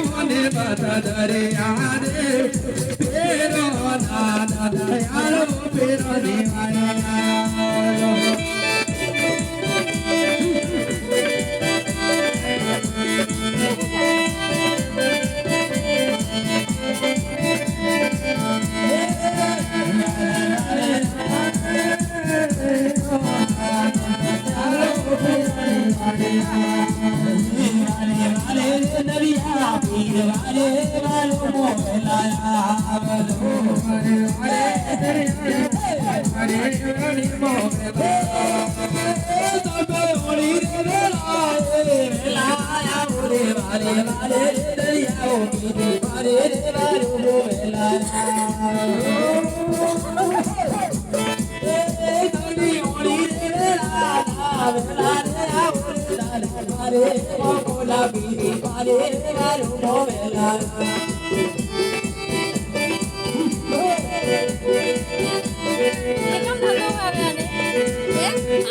મને બતા દરિયા રે પેરો નાના દયાળો પેરો દેવાયા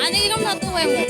Ani kamu satu wemo.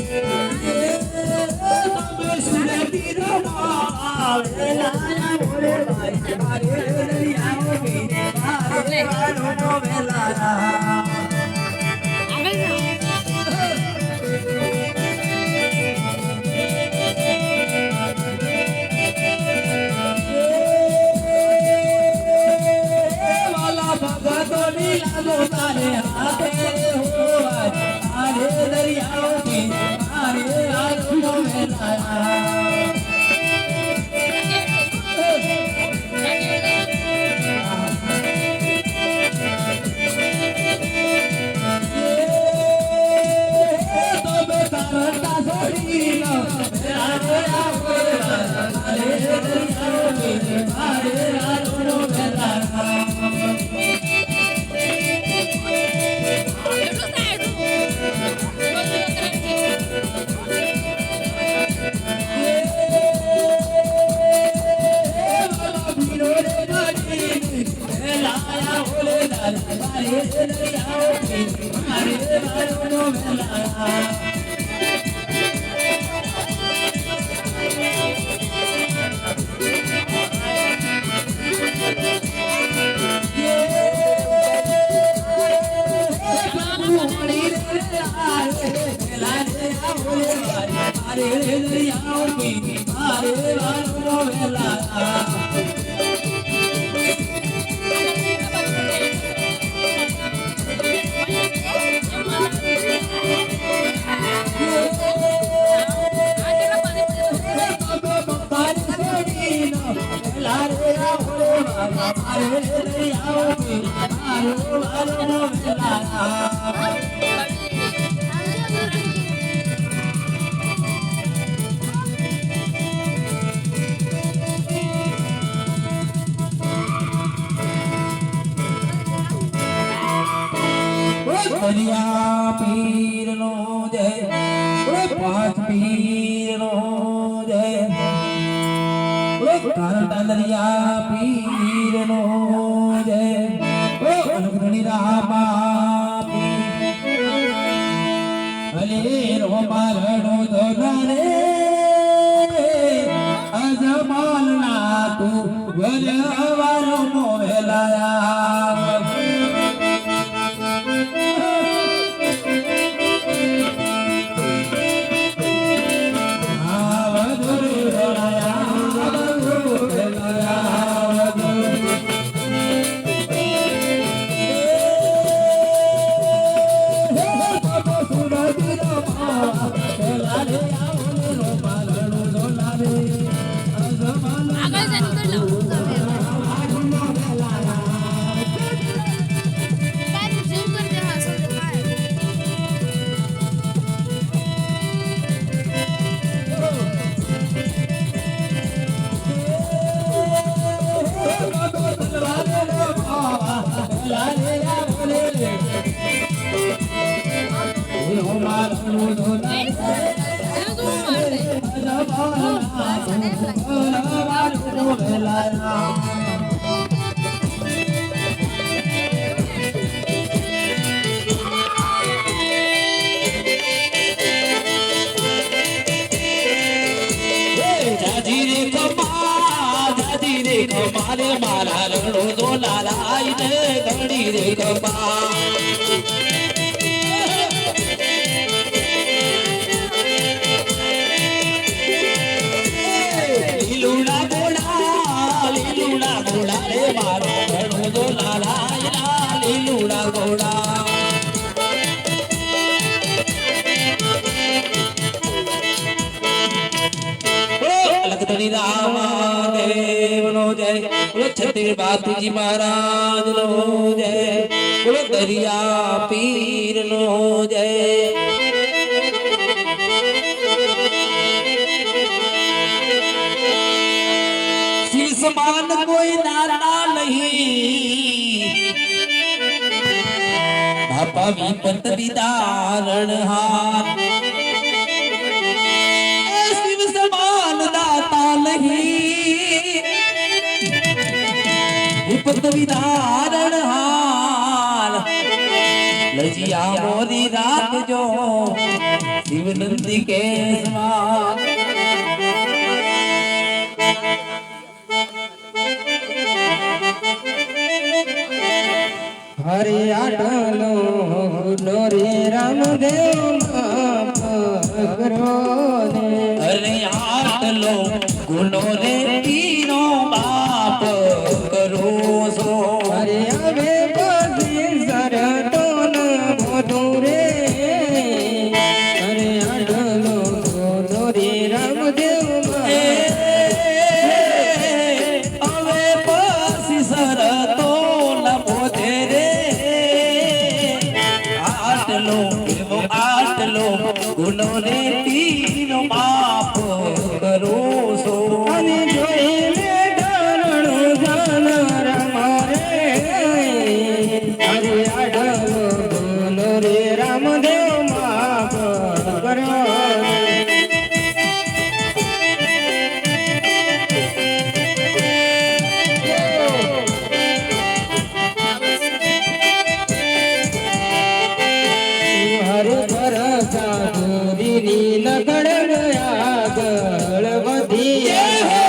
દરિયા પીર નો જય પાંચ પીર નો જય કારતા દરિયા પીર નો જય અનુગ્રહી રામા હલે રોમારણો દોનારે અજમાલ ના તું ગરવારો મોહેલાયા રે કમારે મારા રણો તો લાલાઈ ને ઘડી રે કમા લીલુડા ગોળા રે મારો રણો તો લાલાઈ ના લીલુડા ગોળા લખતરી રામદેવ નો જય બોલો છત્રીર બાપુજી મહારાજ નો જય બોલો દરિયા પીર નો જય શિવ સમાન કોઈ નારા નહીં બાપા વિપત વિદારણ હાર વિપત વિધારણ હાલ લજિયા મોરી રાખજો શિવનંદી કે સमान હરે આટલો ગુનો રે રામદેવ કરો હરે આટલો ગુનો રે તીનો બાપ કરો સો હરે હવે પછી સરતો ન બોધું રે હરે આટલો ગુનો રે રામદેવ હવે પછી સરતો ન બોધે રે આટલો ગુનો રે તીનો બાપ કરો સો અને જોઈ લે ડરણો જાનર મારે હરે આટલો ગુનો રે રામદેવ માફ કરો રામદેવ આગળ વધ્યા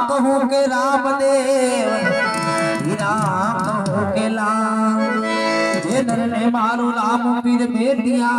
कहूँ के रामदेव राम कहूँ के लाम जे नर ने मारू राम पीर भेटिया